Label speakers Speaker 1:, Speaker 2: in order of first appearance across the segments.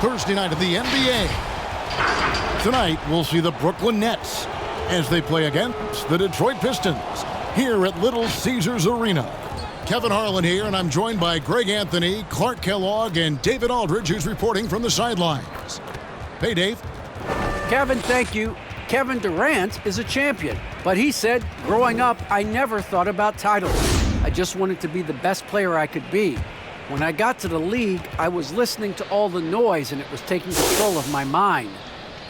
Speaker 1: Thursday night of the NBA. Tonight, we'll see the Brooklyn Nets as they play against the Detroit Pistons here at Little Caesars Arena. Kevin Harlan here, and I'm joined by Greg Anthony, Clark Kellogg, and David Aldridge, who's reporting from the sidelines. Hey, Dave.
Speaker 2: Kevin, thank you. Kevin Durant is a champion, but he said, growing up, I never thought about titles. I just wanted to be the best player I could be. When I got to the league, I was listening to all the noise, and it was taking control of my mind.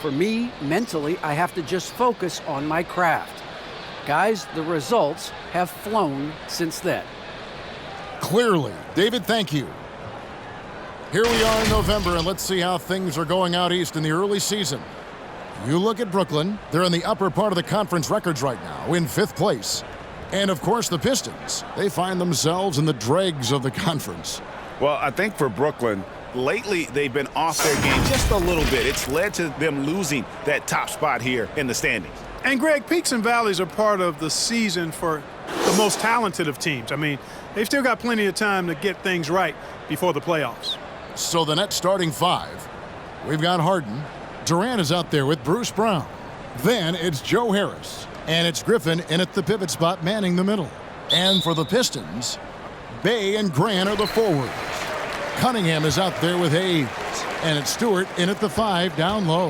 Speaker 2: For me, mentally, I have to just focus on my craft. Guys, the results have flown since then.
Speaker 1: Clearly. David, thank you. Here we are in November, and let's see how things are going out east in the early season. You look at Brooklyn. They're in the upper part of the conference records right now, in 5th place. And, of course, the Pistons. They find themselves in the dregs of the conference.
Speaker 3: Well, I think for Brooklyn, lately they've been off their game just a little bit. It's led to them losing that top spot here in the standings.
Speaker 4: And, Greg, peaks and valleys are part of the season for the most talented of teams. I mean, they've still got plenty of time to get things right before the playoffs.
Speaker 1: So the Nets starting 5. We've got Harden. Durant is out there with Bruce Brown. Then it's Joe Harris. And it's Griffin in at the pivot spot manning the middle. And for the Pistons, Bey and Grant are the forwards. Cunningham is out there with Hayes. And it's Stewart in at the 5 down low.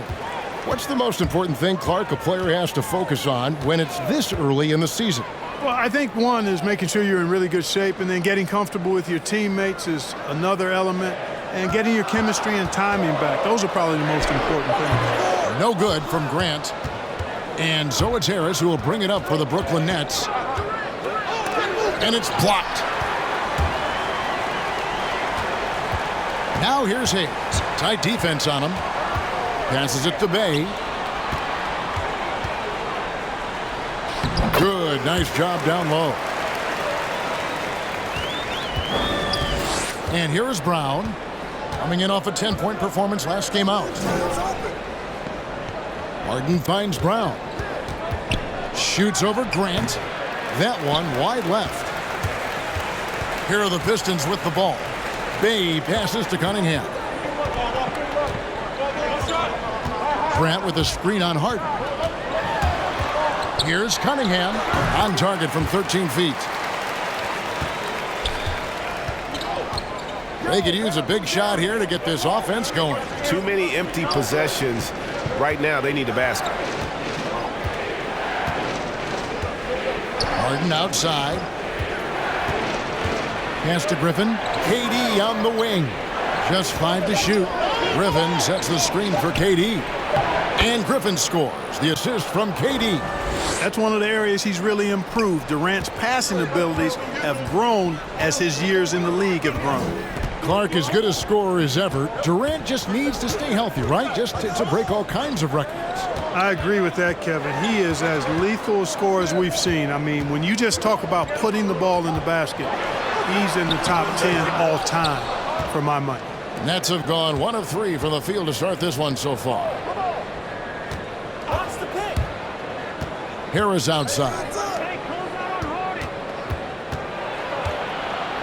Speaker 1: What's the most important thing, Clark, a player has to focus on when it's this early in the season?
Speaker 4: Well, I think one is making sure you're in really good shape, and then getting comfortable with your teammates is another element, and getting your chemistry and timing back. Those are probably the most important things.
Speaker 1: No good from Grant. And so it's Harris who will bring it up for the Brooklyn Nets. And it's blocked. Now here's Hayes. Tight defense on him. Passes it to Bey. Good, nice job down low. And here is Brown, coming in off a 10-point performance last game out. Harden finds Brown. Shoots over Grant. That one wide left. Here are the Pistons with the ball. Bey passes to Cunningham. Grant with a screen on Harden. Here's Cunningham on target from 13 feet. They could use a big shot here to get this offense going.
Speaker 3: Too many empty possessions. Right now, they need a basket.
Speaker 1: Harden outside. Pass to Griffin. KD on the wing. Just 5 to shoot. Griffin sets the screen for KD. And Griffin scores. The assist from KD.
Speaker 4: That's one of the areas he's really improved. Durant's passing abilities have grown as his years in the league have grown.
Speaker 1: Clark as good a scorer as ever. Durant just needs to stay healthy, right? Just to break all kinds of records.
Speaker 4: I agree with that, Kevin. He is as lethal a scorer as we've seen. I mean, when you just talk about putting the ball in the basket, he's in the top 10 all time for my money.
Speaker 1: Nets have gone 1 of 3 from the field to start this one so far. Harris outside.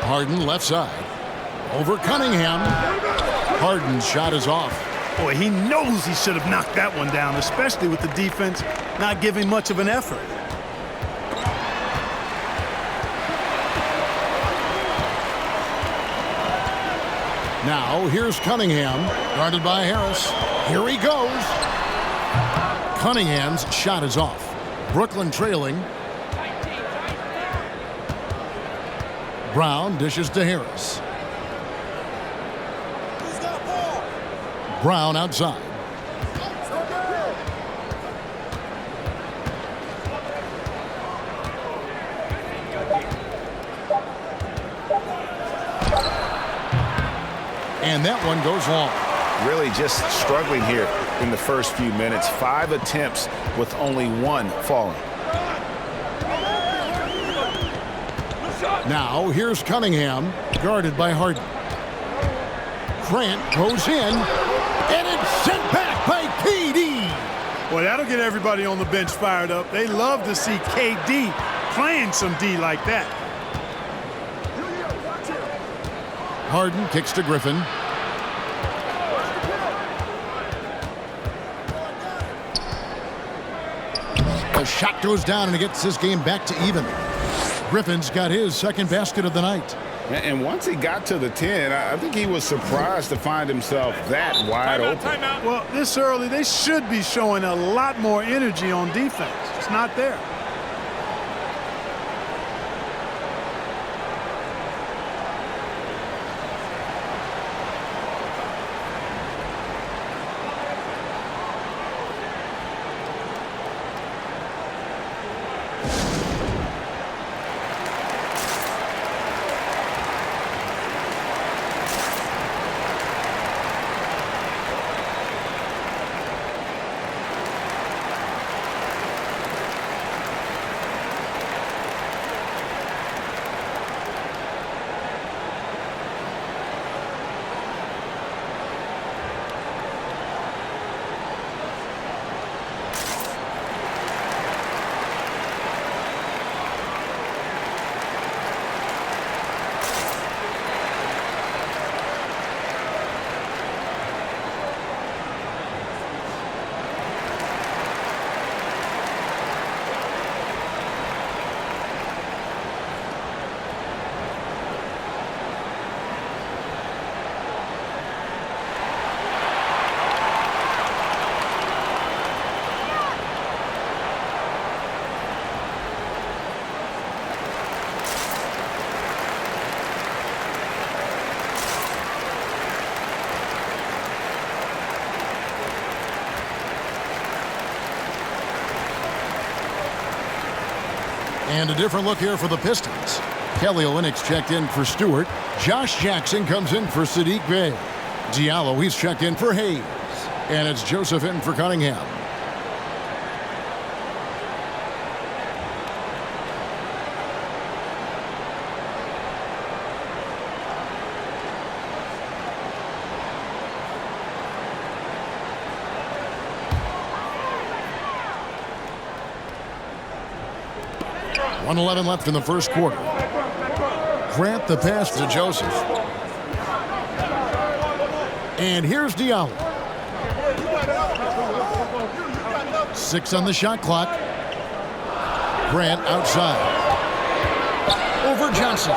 Speaker 1: Harden left side. Over Cunningham. Harden's shot is off.
Speaker 4: Boy, he knows he should have knocked that one down, especially with the defense not giving much of an effort.
Speaker 1: Now, here's Cunningham, guarded by Harris. Here he goes. Cunningham's shot is off. Brooklyn trailing. Brown dishes to Harris. Brown outside. And that one goes long.
Speaker 3: Really just struggling here in the first few minutes. 5 attempts with only 1 falling.
Speaker 1: Now here's Cunningham, guarded by Harden. Grant goes in, and it's sent back by KD.
Speaker 4: Well, that'll get everybody on the bench fired up. They love to see KD playing some D like that.
Speaker 1: Harden kicks to Griffin. The shot goes down, and it gets this game back to even. Griffin's got his second basket of the night.
Speaker 3: And once he got to the 10, I think he was surprised to find himself that wide open.
Speaker 5: Timeout.
Speaker 4: Well, this early, they should be showing a lot more energy on defense. It's not there.
Speaker 1: And a different look here for the Pistons. Kelly Olynyk's checked in for Stewart. Josh Jackson comes in for Sadiq Bey. Diallo, he's checked in for Hayes. And it's Joseph in for Cunningham. .111 left in the first quarter. Grant the pass to Joseph. And here's Diallo. 6 on the shot clock. Grant outside. Over Johnson.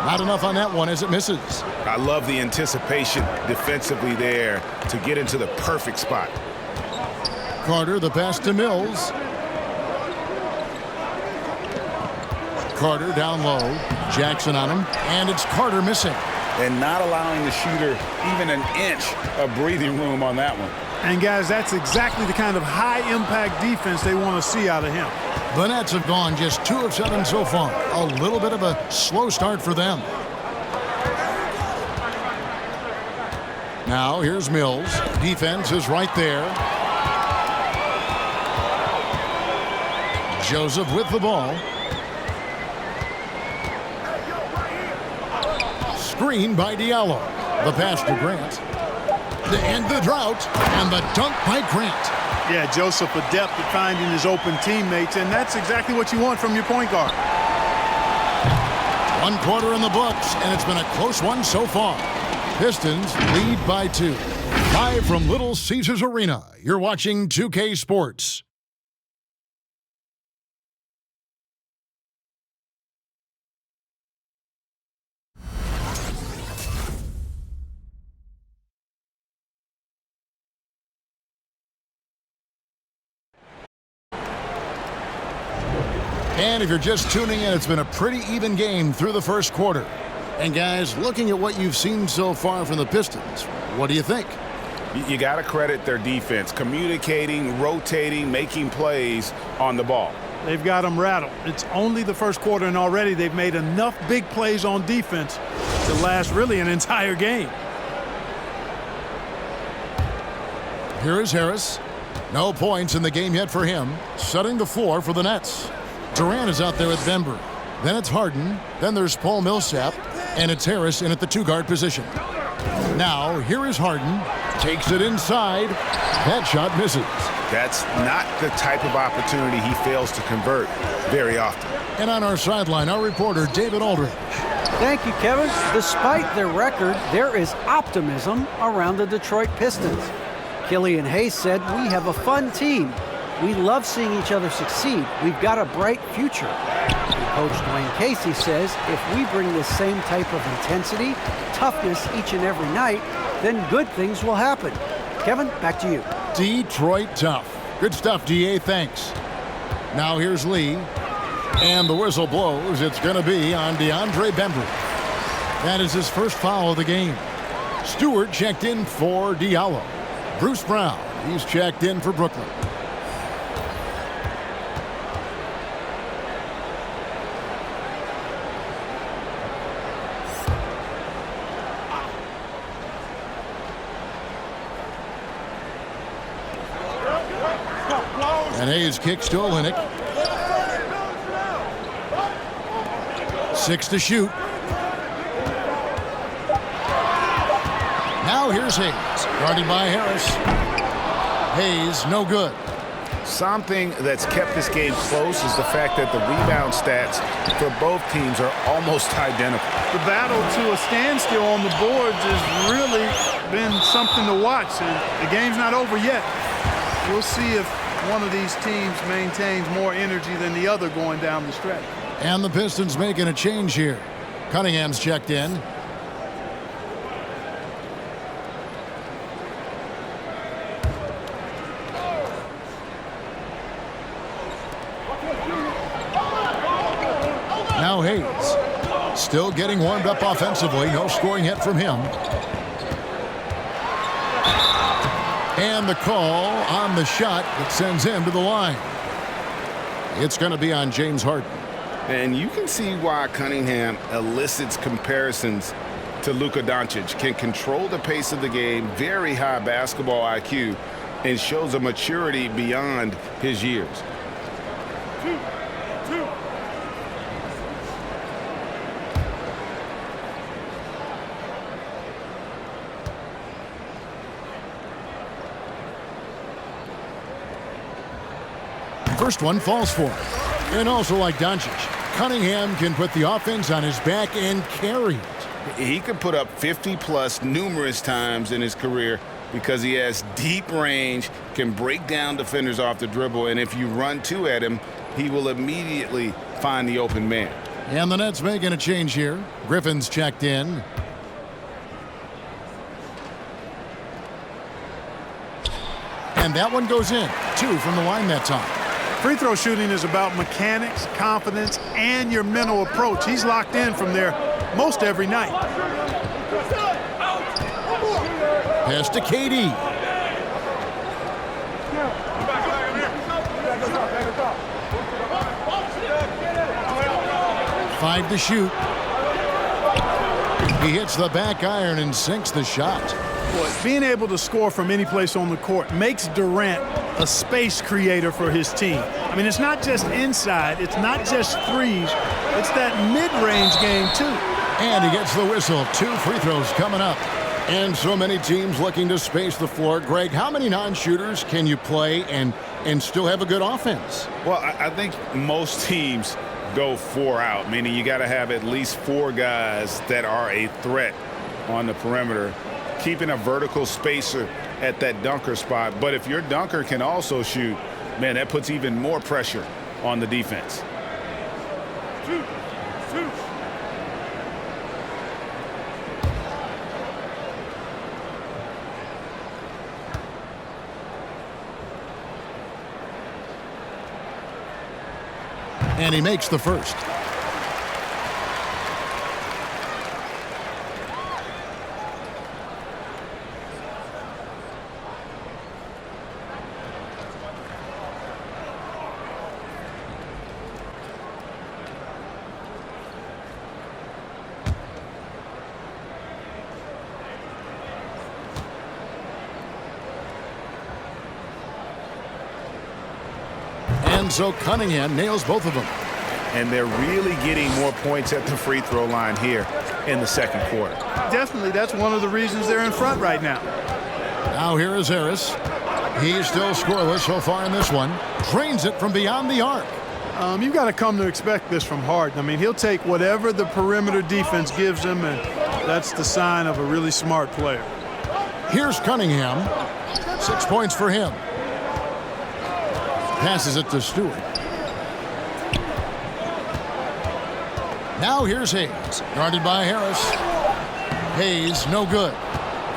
Speaker 1: Not enough on that one as it misses.
Speaker 3: I love the anticipation defensively there to get into the perfect spot.
Speaker 1: Carter, the pass to Mills. Carter down low. Jackson on him. And it's Carter missing.
Speaker 3: And not allowing the shooter even an inch of breathing room on that one.
Speaker 4: And, guys, that's exactly the kind of high-impact defense they want to see out of him.
Speaker 1: The Nets have gone just 2 of 7 so far. A little bit of a slow start for them. Now, here's Mills. Defense is right there. Joseph with the ball. Screen by Diallo. The pass to Grant. To end the drought. And the dunk by Grant.
Speaker 4: Yeah, Joseph adept at finding his open teammates, and that's exactly what you want from your point guard.
Speaker 1: 1 quarter in the books, and it's been a close one so far. Pistons lead by 2. Live from Little Caesars Arena, you're watching 2K Sports. And if you're just tuning in, it's been a pretty even game through the first quarter. And guys, looking at what you've seen so far from the Pistons, what do you think?
Speaker 3: You got to credit their defense, communicating, rotating, making plays on the ball.
Speaker 4: They've got them rattled. It's only the first quarter, and already they've made enough big plays on defense to last really an entire game.
Speaker 1: Here is Harris. No points in the game yet for him, setting the floor for the Nets. Durant is out there with Bembry. Then it's Harden. Then there's Paul Millsap. And it's Harris in at the 2-guard position. Now, here is Harden. Takes it inside. That shot misses.
Speaker 3: That's not the type of opportunity he fails to convert very often.
Speaker 1: And on our sideline, our reporter, David Aldridge.
Speaker 2: Thank you, Kevin. Despite their record, there is optimism around the Detroit Pistons. Killian Hayes said, "We have a fun team. We love seeing each other succeed. We've got a bright future. And Coach Dwayne Casey says if we bring this same type of intensity, toughness each and every night, then good things will happen. Kevin, back to you.
Speaker 1: Detroit tough. Good stuff, DA. Thanks. Now here's Lee. And the whistle blows. It's going to be on DeAndre Bembry. That is his first foul of the game. Stewart checked in for Diallo. Bruce Brown, he's checked in for Brooklyn. And Hayes kicks to Olynyk. 6 to shoot. Now here's Hayes, guarded by Harris. Hayes, no good.
Speaker 3: Something that's kept this game close is the fact that the rebound stats for both teams are almost identical.
Speaker 4: The battle to a standstill on the boards has really been something to watch, and the game's not over yet. We'll see if one of these teams maintains more energy than the other going down the stretch.
Speaker 1: And the Pistons making a change here. Cunningham's checked in. Now Hayes. Still getting warmed up offensively. No scoring hit from him. And the call on the shot that sends him to the line. It's going to be on James Harden.
Speaker 3: And you can see why Cunningham elicits comparisons to Luka Doncic. Can control the pace of the game, very high basketball IQ, and shows a maturity beyond his years.
Speaker 1: First one falls for him. And also like Doncic, Cunningham can put the offense on his back and carry it.
Speaker 3: He could put up 50-plus numerous times in his career because he has deep range, can break down defenders off the dribble, and if you run two at him, he will immediately find the open man.
Speaker 1: And the Nets making a change here. Griffin's checked in. And that one goes in. 2 from the line that time.
Speaker 4: Free throw shooting is about mechanics, confidence, and your mental approach. He's locked in from there most every night.
Speaker 1: Pass to KD. Five to shoot. He hits the back iron and sinks the shot.
Speaker 4: Boy, being able to score from any place on the court makes Durant a space creator for his team. I mean, it's not just inside, it's not just threes, it's that mid-range game too.
Speaker 1: And he gets the whistle. 2 free throws coming up. And so many teams looking to space the floor. Greg, how many non-shooters can you play and still have a good offense?
Speaker 3: Well, I think most teams go 4 out, meaning you got to have at least 4 guys that are a threat on the perimeter, keeping a vertical spacer at that dunker spot. But if your dunker can also shoot, man, that puts even more pressure on the defense.
Speaker 1: And he makes the first. And so Cunningham nails both of them.
Speaker 3: And they're really getting more points at the free throw line here in the second quarter.
Speaker 4: Definitely, that's one of the reasons they're in front right now.
Speaker 1: Now here is Harris. He's still scoreless so far in this one. Drains it from beyond the arc.
Speaker 4: You've got to come to expect this from Harden. I mean, he'll take whatever the perimeter defense gives him, and that's the sign of a really smart player.
Speaker 1: Here's Cunningham. 6 points for him. Passes it to Stewart. Now here's Hayes. Guarded by Harris. Hayes, no good.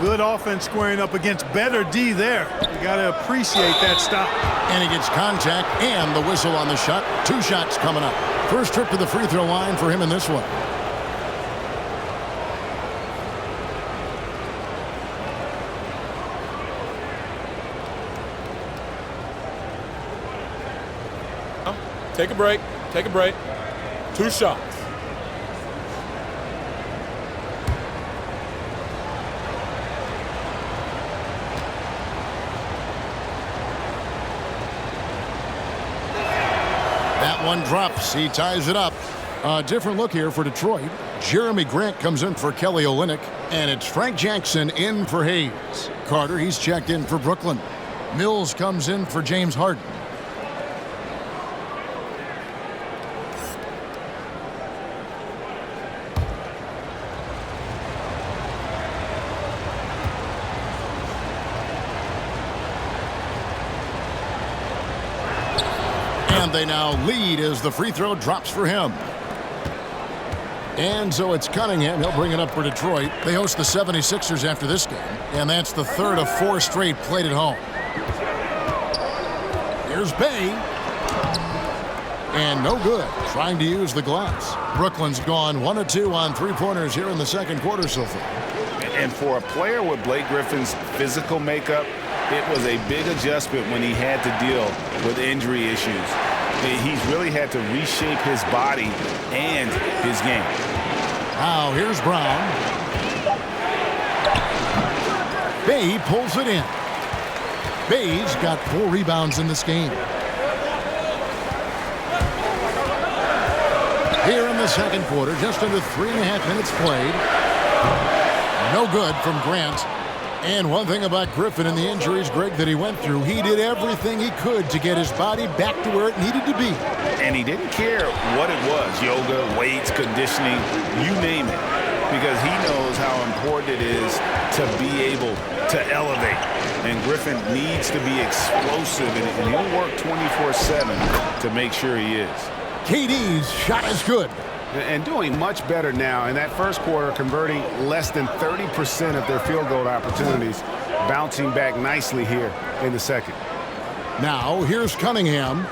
Speaker 4: Good offense squaring up against better D there. You got to appreciate that stop.
Speaker 1: And he gets contact and the whistle on the shot. 2 shots coming up. First trip to the free throw line for him in this one.
Speaker 5: Take a break. Take a break. 2 shots.
Speaker 1: That one drops. He ties it up. A different look here for Detroit. Jeremy Grant comes in for Kelly Olynyk, and it's Frank Jackson in for Hayes. Carter, he's checked in for Brooklyn. Mills comes in for James Harden. And they now lead as the free throw drops for him. And so it's Cunningham. He'll bring it up for Detroit. They host the 76ers after this game, and that's the 3rd of 4 straight played at home. Here's Bay. And no good. Trying to use the glass. Brooklyn's gone 1 of 2 on 3-pointers here in the second quarter so far.
Speaker 3: And for a player with Blake Griffin's physical makeup, it was a big adjustment when he had to deal with injury issues. He's really had to reshape his body and his game.
Speaker 1: Now here's Brown. Bay pulls it in. Bay's got 4 rebounds in this game. Here in the second quarter, just under 3.5 minutes played. No good from Grant. And one thing about Griffin and the injuries, Greg, that he went through, he did everything he could to get his body back to where it needed to be.
Speaker 3: And he didn't care what it was, yoga, weights, conditioning, you name it, because he knows how important it is to be able to elevate. And Griffin needs to be explosive, and he'll work 24/7 to make sure he is.
Speaker 1: KD's shot is good.
Speaker 3: And doing much better now. In that first quarter, converting less than 30% of their field goal opportunities, bouncing back nicely here in the second.
Speaker 1: Now, here's Cunningham.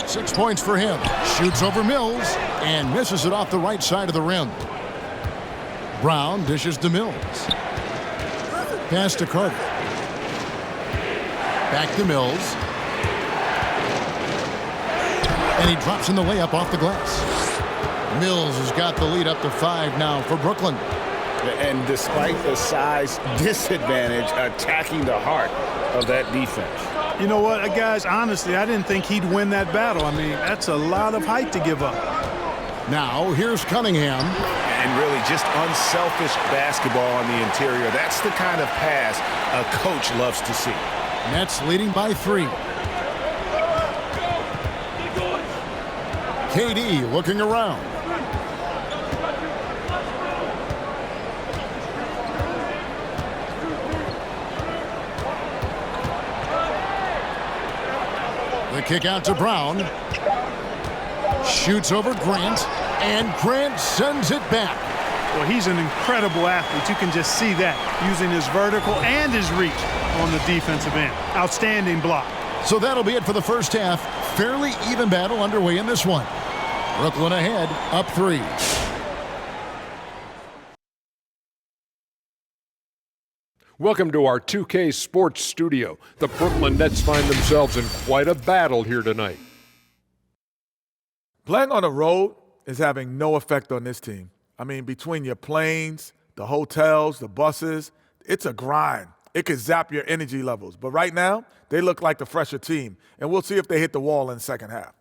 Speaker 1: 6 points for him. Shoots over Mills and misses it off the right side of the rim. Brown dishes to Mills. Pass to Carter. Back to Mills. And he drops in the layup off the glass. Mills has got the lead up to 5 now for Brooklyn.
Speaker 3: And despite the size disadvantage, attacking the heart of that defense.
Speaker 4: You know what, guys, honestly, I didn't think he'd win that battle. I mean, that's a lot of height to give up.
Speaker 1: Now, here's Cunningham.
Speaker 3: And really just unselfish basketball on the interior. That's the kind of pass a coach loves to see.
Speaker 1: Nets leading by 3. KD looking around. The kick out to Brown. Shoots over Grant, and Grant sends it back.
Speaker 4: Well, he's an incredible athlete. You can just see that, using his vertical and his reach on the defensive end. Outstanding block.
Speaker 1: So that'll be it for the first half. Fairly even battle underway in this one. Brooklyn ahead, up 3.
Speaker 6: Welcome to our 2K Sports Studio. The Brooklyn Nets find themselves in quite a battle here tonight.
Speaker 5: Playing on the road is having no effect on this team. I mean, between your planes, the hotels, the buses, it's a grind. It could zap your energy levels. But right now, they look like the fresher team. And we'll see if they hit the wall in the second half.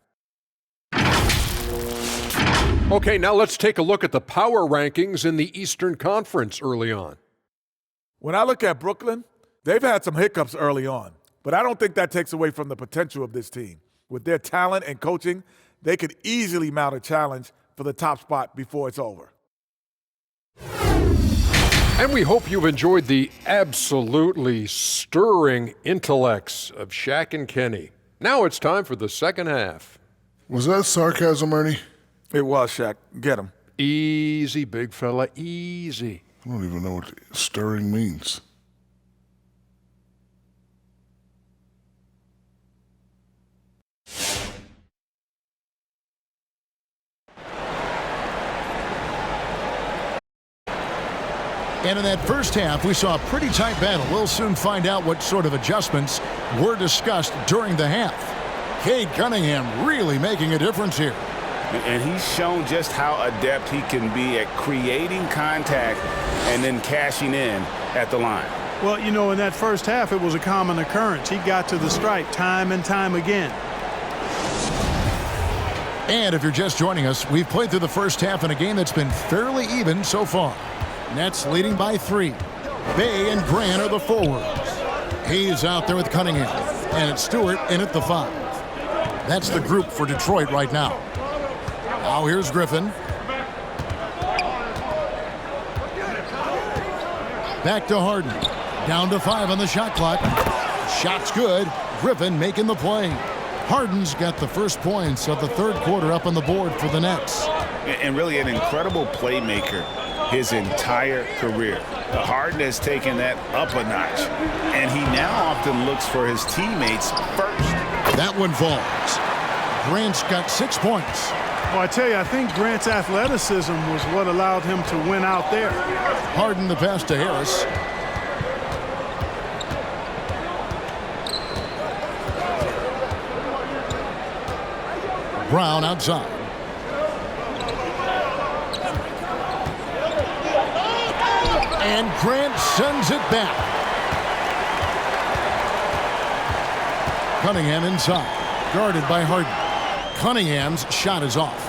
Speaker 6: Okay, now let's take a look at the power rankings in the Eastern Conference early on.
Speaker 5: When I look at Brooklyn, they've had some hiccups early on. But I don't think that takes away from the potential of this team. With their talent and coaching, they could easily mount a challenge for the top spot before it's over.
Speaker 6: And we hope you've enjoyed the absolutely stirring intellects of Shaq and Kenny. Now it's time for the second half.
Speaker 7: Was that sarcasm, Ernie?
Speaker 5: It was, Shaq. Get him.
Speaker 6: Easy, big fella, easy.
Speaker 7: I don't even know what stirring means.
Speaker 1: And in that first half, we saw a pretty tight battle. We'll soon find out what sort of adjustments were discussed during the half. Cade Cunningham really making a difference here.
Speaker 3: And he's shown just how adept he can be at creating contact and then cashing in at the line.
Speaker 4: Well, you know, in that first half, it was a common occurrence. He got to the stripe time and time again.
Speaker 1: And if you're just joining us, we've played through the first half in a game that's been fairly even so far. Nets leading by 3. Bay and Grant are the forwards. Hayes out there with Cunningham. And it's Stewart in at the 5. That's the group for Detroit right now. Now here's Griffin. Back to Harden. Down to 5 on the shot clock. Shot's good. Griffin making the play. Harden's got the first points of the third quarter up on the board for the Nets.
Speaker 3: And really an incredible playmaker his entire career. Harden has taken that up a notch, and he now often looks for his teammates first.
Speaker 1: That one falls. Grant's got 6 points.
Speaker 4: Well, I tell you, I think Grant's athleticism was what allowed him to win out there.
Speaker 1: Harden the pass to Harris. Brown outside. And Grant sends it back. Cunningham inside, guarded by Harden. Cunningham's shot is off.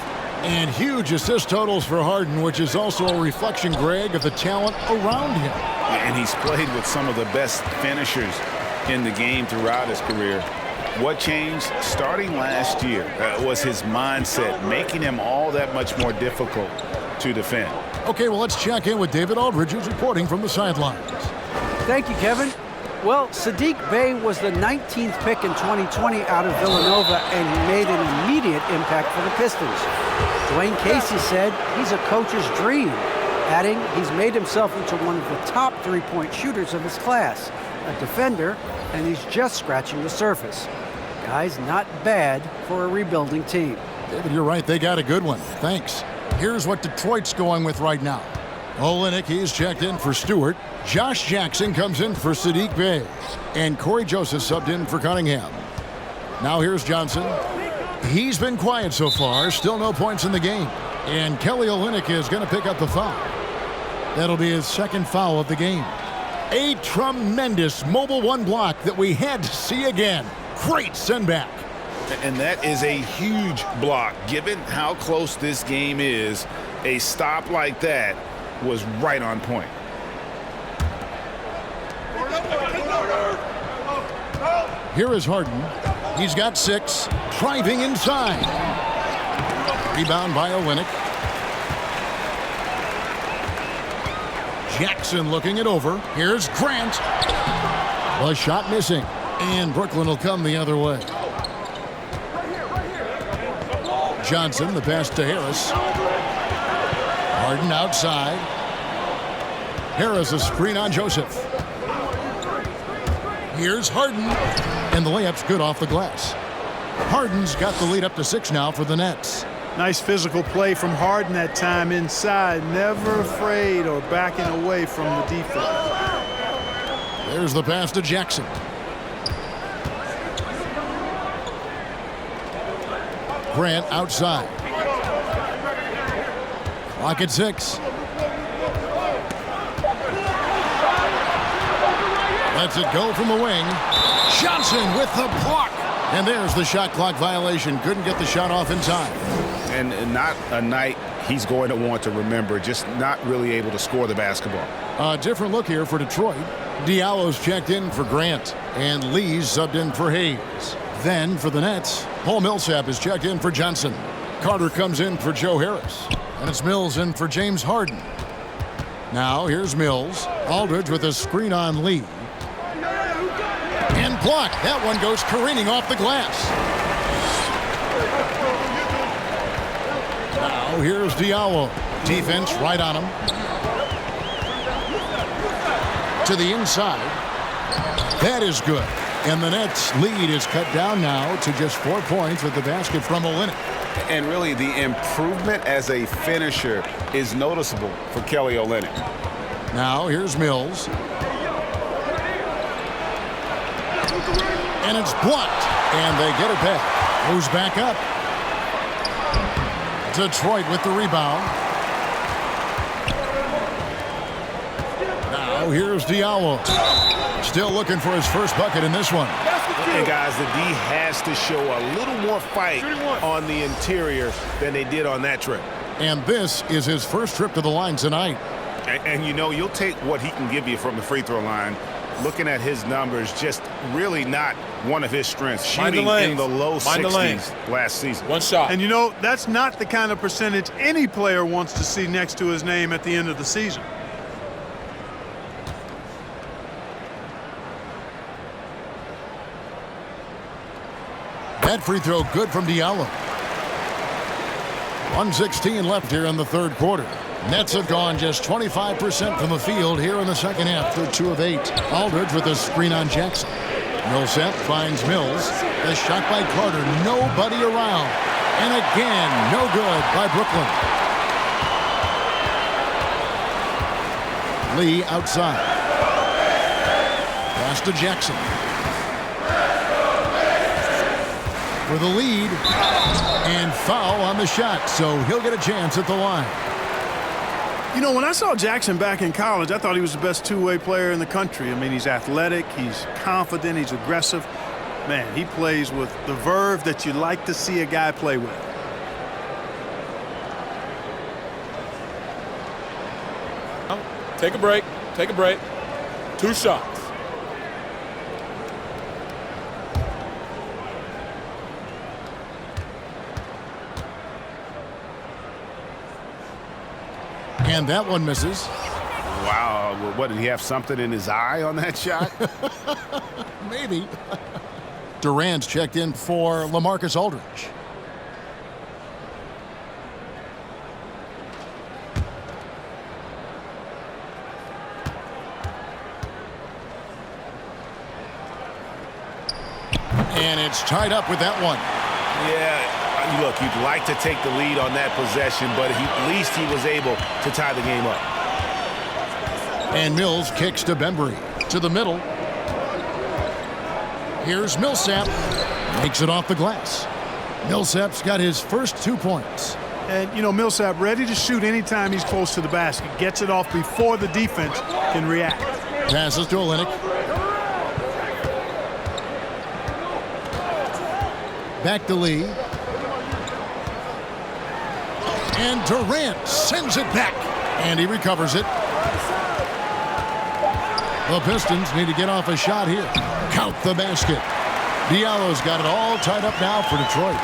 Speaker 1: And huge assist totals for Harden, which is also a reflection, Greg, of the talent around him.
Speaker 3: And he's played with some of the best finishers in the game throughout his career. What changed starting last year was his mindset, making him all that much more difficult to defend.
Speaker 1: Okay, well, let's check in with David Aldridge, who's reporting from the sidelines. Thank
Speaker 2: you, Kevin. Well, Saddiq Bey was the 19th pick in 2020 out of Villanova, and he made an immediate impact for the Pistons. Dwayne Casey said he's a coach's dream, adding he's made himself into one of the top three-point shooters of his class, a defender, and he's just scratching the surface. Guy's not bad for a rebuilding team.
Speaker 1: David, you're right. They got a good one. Thanks. Here's what Detroit's going with right now. Olynyk, he's checked in for Stewart. Josh Jackson comes in for Saddiq Bey. And Corey Joseph subbed in for Cunningham. Now here's Johnson. He's been quiet so far. Still no points in the game. And Kelly Olynyk is going to pick up the foul. That'll be his second foul of the game. A tremendous Mobile One block that we had to see again. Great send back.
Speaker 3: And that is a huge block. Given how close this game is, a stop like that was right on point.
Speaker 1: Here is Harden. He's got 6. Driving inside. Rebound by Olynyk. Jackson looking it over. Here's Grant. A shot missing. And Brooklyn will come the other way. Johnson, the pass to Harris. Harden outside. Harris, a screen on Joseph. Here's Harden. And the layup's good off the glass. Harden's got the lead up to 6 now for the Nets.
Speaker 4: Nice physical play from Harden that time inside. Never afraid or backing away from the defense.
Speaker 1: There's the pass to Jackson. Grant outside. Clock at 6. Lets it go from the wing. Johnson with the block. And there's the shot clock violation. Couldn't get the shot off in time.
Speaker 3: And not a night he's going to want to remember. Just not really able to score the basketball.
Speaker 1: A different look here for Detroit. Diallo's checked in for Grant. And Lee's subbed in for Hayes. Then for the Nets, Paul Millsap is checked in for Johnson. Carter comes in for Joe Harris. And it's Mills in for James Harden. Now here's Mills. Aldridge with a screen on Lee. And blocked. That one goes careening off the glass. Now here's Diallo. Defense right on him. To the inside. That is good. And the Nets' lead is cut down now to just 4 points with the basket from Olynyk.
Speaker 3: And really, the improvement as a finisher is noticeable for Kelly Olynyk.
Speaker 1: Now here's Mills. And it's blocked. And they get it back. Moves back up. Detroit with the rebound. Now here's Diallo. Still looking for his first bucket in this one.
Speaker 8: And guys, the D has to show a little more fight on the interior than they did on that trip.
Speaker 1: And this is his first trip to the line tonight.
Speaker 3: And you know, you'll take what he can give you from the free throw line. Looking at his numbers, just really not one of his strengths. Shooting in the low 60s last season.
Speaker 6: One shot.
Speaker 4: And you know, that's not the kind of percentage any player wants to see next to his name at the end of the season.
Speaker 1: That free throw good from Diallo. 1:16 left here in the third quarter. Nets have gone just 25% from the field here in the second half. They're 2 of 8. Aldridge with a screen on Jackson. Millsap finds Mills. The shot by Carter. Nobody around. And again, no good by Brooklyn. Lee outside. Pass to Jackson. For the lead. And foul on the shot, so he'll get a chance at the line.
Speaker 4: You know, when I saw Jackson back in college, I thought he was the best two-way player in the country. I mean, he's athletic, he's confident, he's aggressive. Man, he plays with the verve that you like to see a guy play with.
Speaker 6: Take a break. Take a break. 2 shots.
Speaker 1: And that one misses.
Speaker 3: Wow, what, did he have something in his eye on that shot?
Speaker 1: Maybe. Durant's checked in for LaMarcus Aldridge. And it's tied up with that one.
Speaker 3: Yeah. Look, you'd like to take the lead on that possession, but at least he was able to tie the game up.
Speaker 1: And Mills kicks to Bembry. To the middle. Here's Millsap. Makes it off the glass. Millsap's got his first 2 points.
Speaker 4: And, you know, Millsap ready to shoot anytime he's close to the basket. Gets it off before the defense can react.
Speaker 1: Passes to Olynyk. Back to Lee. And Durant sends it back. And he recovers it. The Pistons need to get off a shot here. Count the basket. Diallo's got it all tied up now for Detroit.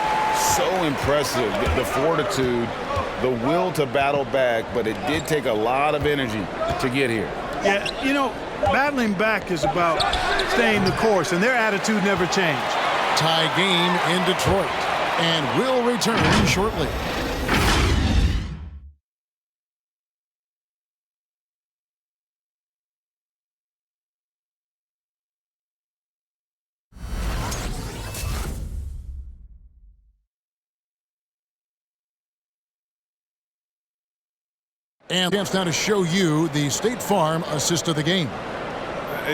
Speaker 3: So impressive, the fortitude, the will to battle back, but it did take a lot of energy to get here.
Speaker 4: Yeah, you know, battling back is about staying the course, and their attitude never changed.
Speaker 1: Tie game in Detroit. And will return shortly. And chance now to show you the State Farm assist of the game.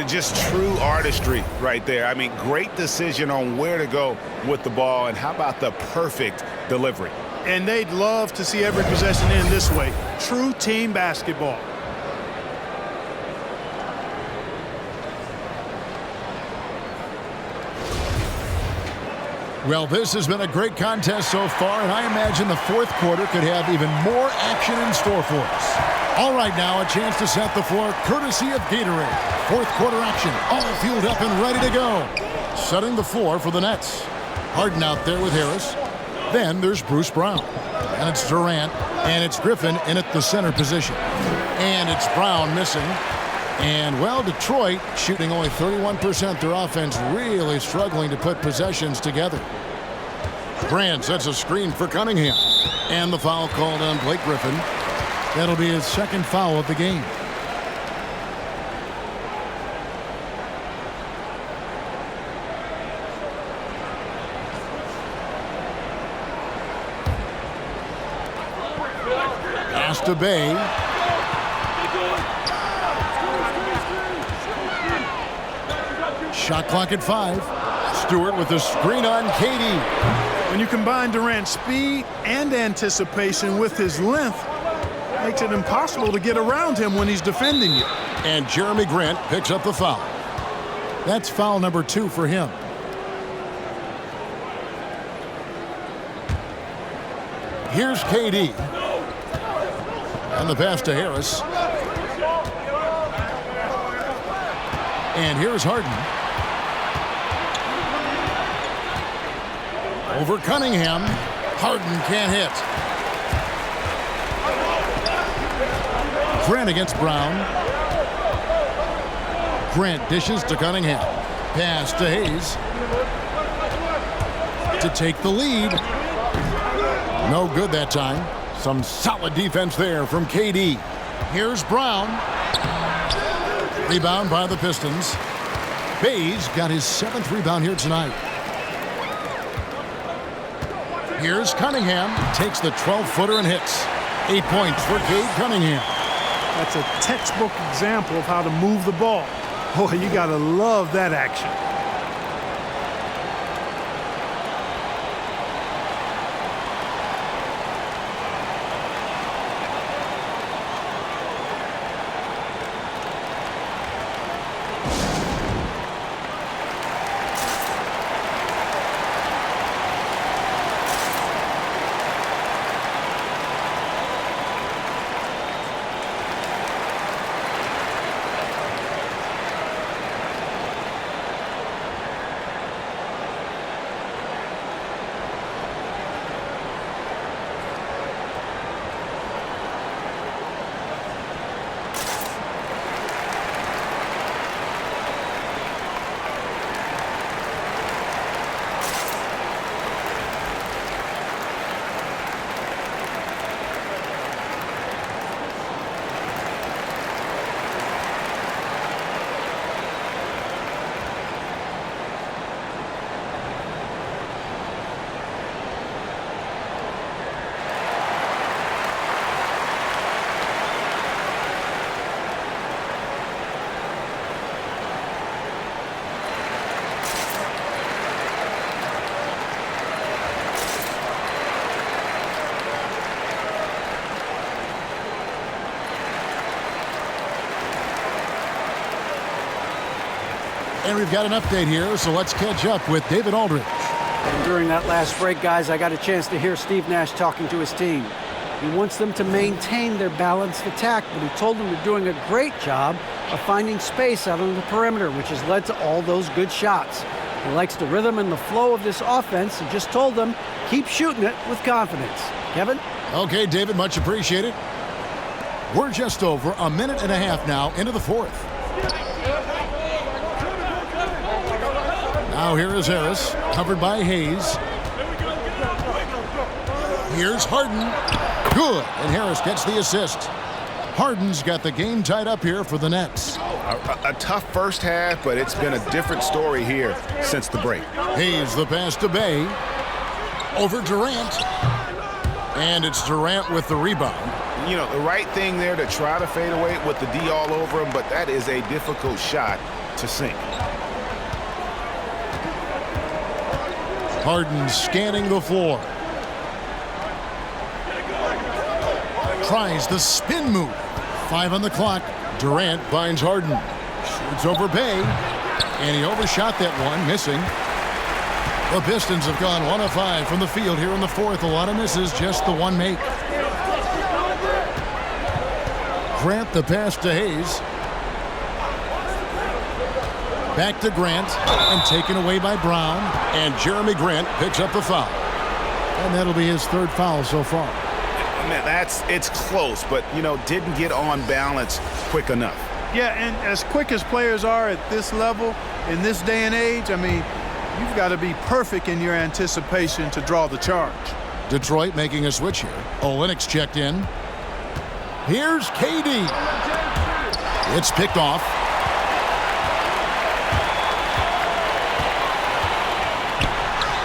Speaker 3: Just true artistry right there. I mean, great decision on where to go with the ball, and how about the perfect delivery?
Speaker 4: And they'd love to see every possession end this way. True team basketball.
Speaker 1: Well, this has been a great contest so far, and I imagine the fourth quarter could have even more action in store for us. All right, now a chance to set the floor courtesy of Gatorade. Fourth quarter action, all fueled up and ready to go. Setting the floor for the Nets. Harden out there with Harris. Then there's Bruce Brown. And it's Durant, and it's Griffin in at the center position. And it's Brown missing. And, well, Detroit shooting only 31%. Their offense really struggling to put possessions together. Grant sets a screen for Cunningham. And the foul called on Blake Griffin. That'll be his second foul of the game. Pass to Bay. Shot clock at 5. Stewart with the screen on KD.
Speaker 4: When you combine Durant's speed and anticipation with his length, makes it impossible to get around him when he's defending you.
Speaker 1: And Jeremy Grant picks up the foul. That's foul number 2 for him. Here's KD. And the pass to Harris. And here's Harden. Over Cunningham. Harden can't hit. Grant against Brown. Grant dishes to Cunningham. Pass to Hayes. To take the lead. No good that time. Some solid defense there from KD. Here's Brown. Rebound by the Pistons. Bayes got his 7th rebound here tonight. Here's Cunningham. Takes the 12-footer and hits. 8 points for Cade Cunningham.
Speaker 4: That's a textbook example of how to move the ball. Boy, you got to love that action.
Speaker 1: And we've got an update here, so let's catch up with David Aldridge.
Speaker 2: And during that last break, guys, I got a chance to hear Steve Nash talking to his team. He wants them to maintain their balanced attack, but he told them they're doing a great job of finding space out on the perimeter, which has led to all those good shots. He likes the rhythm and the flow of this offense and just told them, keep shooting it with confidence. Kevin?
Speaker 1: Okay, David, much appreciated. We're just over a minute and a half now into the 4th. Now here is Harris, covered by Hayes. Here's Harden. Good, and Harris gets the assist. Harden's got the game tied up here for the Nets.
Speaker 3: A tough first half, but it's been a different story here since the break.
Speaker 1: Hayes the pass to Bay. Over Durant. And it's Durant with the rebound.
Speaker 3: You know, the right thing there to try to fade away with the D all over him, but that is a difficult shot to sink.
Speaker 1: Harden scanning the floor. Tries the spin move. 5 on the clock. Durant finds Harden. Shoots over Bay. And he overshot that one, missing. The Pistons have gone 1 of 5 from the field here in the 4th. A lot of misses, just the one make. Grant the pass to Hayes. Back to Grant, and taken away by Brown. And Jeremy Grant picks up the foul. And that'll be his 3rd foul so far.
Speaker 3: Man, it's close, but, you know, didn't get on balance quick enough.
Speaker 4: Yeah, and as quick as players are at this level, in this day and age, I mean, you've got to be perfect in your anticipation to draw the charge.
Speaker 1: Detroit making a switch here. Olynyk's checked in. Here's KD. It's picked off.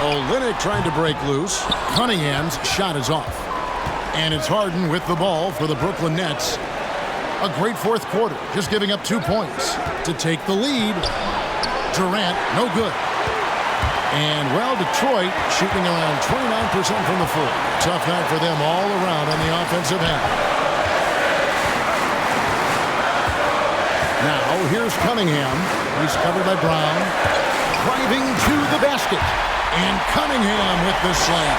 Speaker 1: Olynyk trying to break loose. Cunningham's shot is off. And it's Harden with the ball for the Brooklyn Nets. A great fourth quarter, just giving up 2 points to take the lead. Durant, no good. And, well, Detroit shooting around 29% from the floor. Tough night for them all around on the offensive end. Now, here's Cunningham. He's covered by Brown. Driving to the basket. And Cunningham with the slam.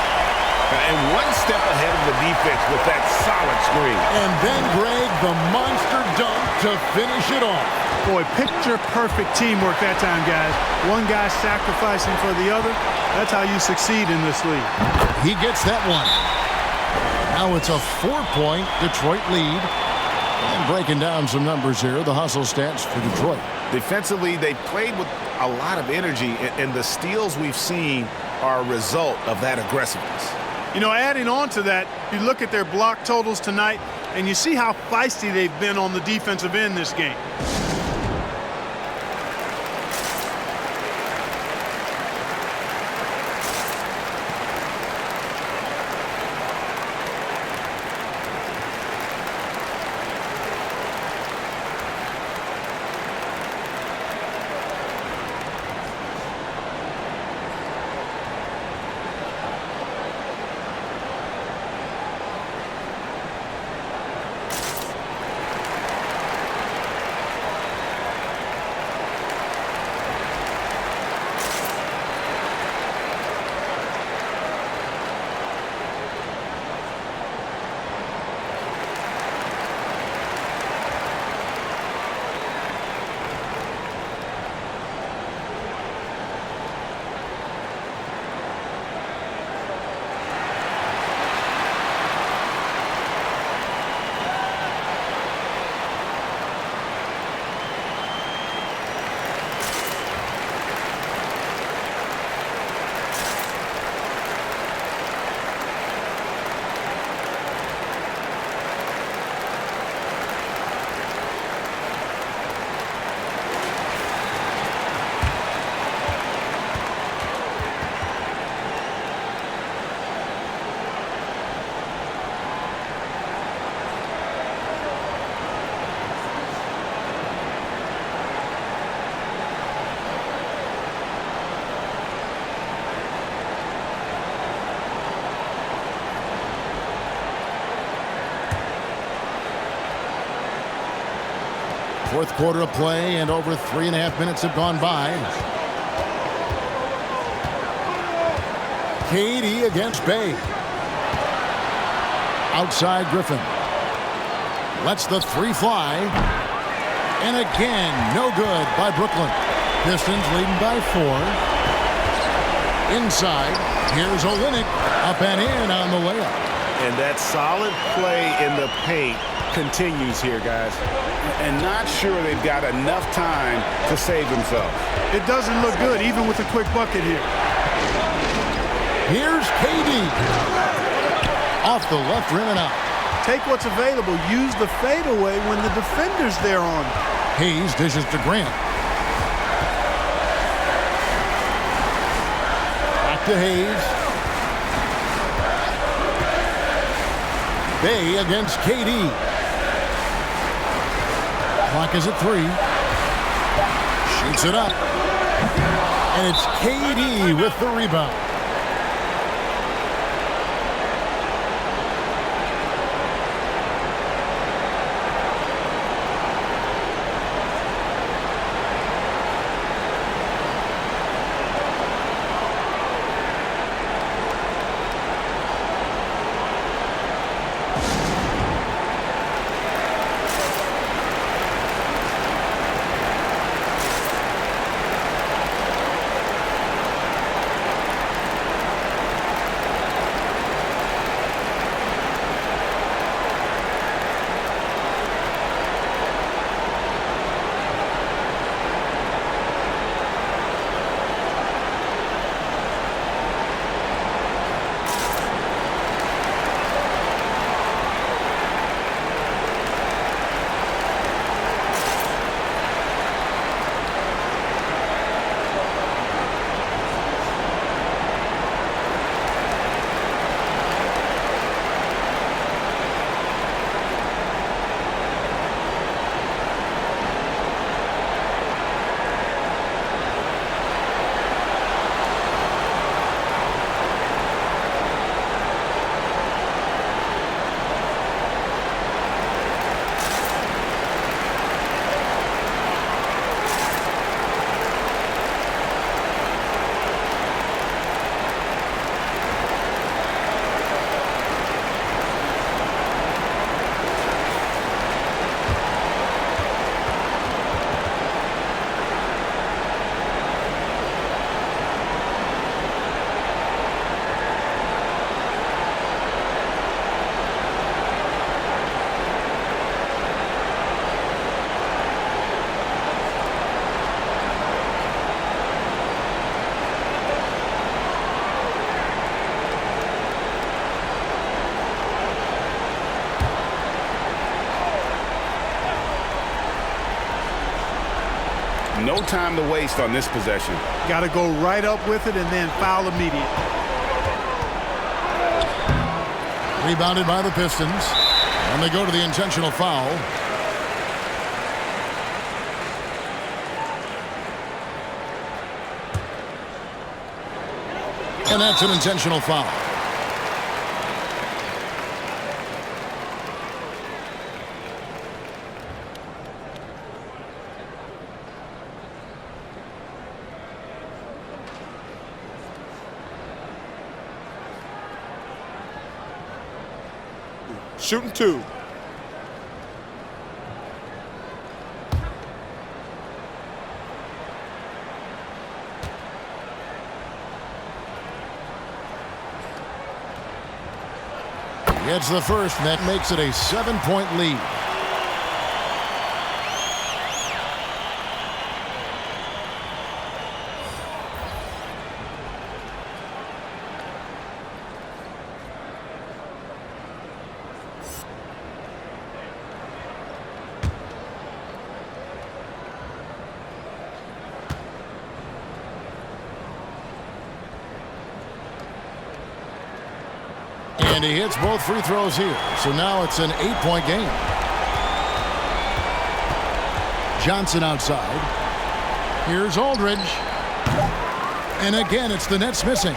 Speaker 8: And one step ahead of the defense with that solid screen.
Speaker 1: And then, Greg, the monster dunk to finish it off.
Speaker 4: Boy, picture-perfect teamwork that time, guys. One guy sacrificing for the other. That's how you succeed in this league.
Speaker 1: He gets that one. Now it's a 4-point Detroit lead. And breaking down some numbers here, the hustle stats for Detroit.
Speaker 8: Defensively, they played with a lot of energy, and the steals we've seen are a result of that aggressiveness.
Speaker 4: You know, adding on to that, you look at their block totals tonight, and you see how feisty they've been on the defensive end this game.
Speaker 1: Fourth quarter of play, and over 3.5 minutes have gone by. KD against Bay. Outside Griffin. Lets the three fly. And again, no good by Brooklyn. Pistons leading by 4. Inside, here's Olynyk. Up and in on the layup.
Speaker 8: And that solid play in the paint continues here, guys.
Speaker 3: And not sure they've got enough time to save themselves.
Speaker 4: It doesn't look good, even with a quick bucket here.
Speaker 1: Here's KD. Off the left rim and out.
Speaker 4: Take what's available. Use the fadeaway when the defender's there on it.
Speaker 1: Hayes dishes to Grant. Back to Hayes. Bay against KD. Clock is at 3. Shoots it up. And it's KD with the rebound.
Speaker 3: No time to waste on this possession.
Speaker 4: Got to go right up with it and then foul immediate.
Speaker 1: Rebounded by the Pistons. And they go to the intentional foul. And that's an intentional foul.
Speaker 5: Shooting 2.
Speaker 1: Gets the first, and that makes it a 7-point lead. And he hits both free throws here. So now it's an 8-point game. Johnson outside. Here's Aldridge. And again, it's the Nets missing.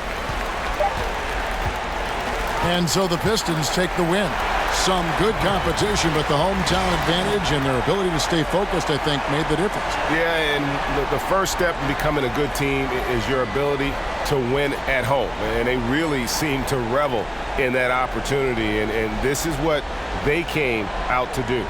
Speaker 1: And so the Pistons take the win. Some good competition, but the hometown advantage and their ability to stay focused, I think, made the difference.
Speaker 8: Yeah, and the first step in becoming a good team is your ability to win at home. And they really seem to revel in that opportunity. And this is what they came out to do.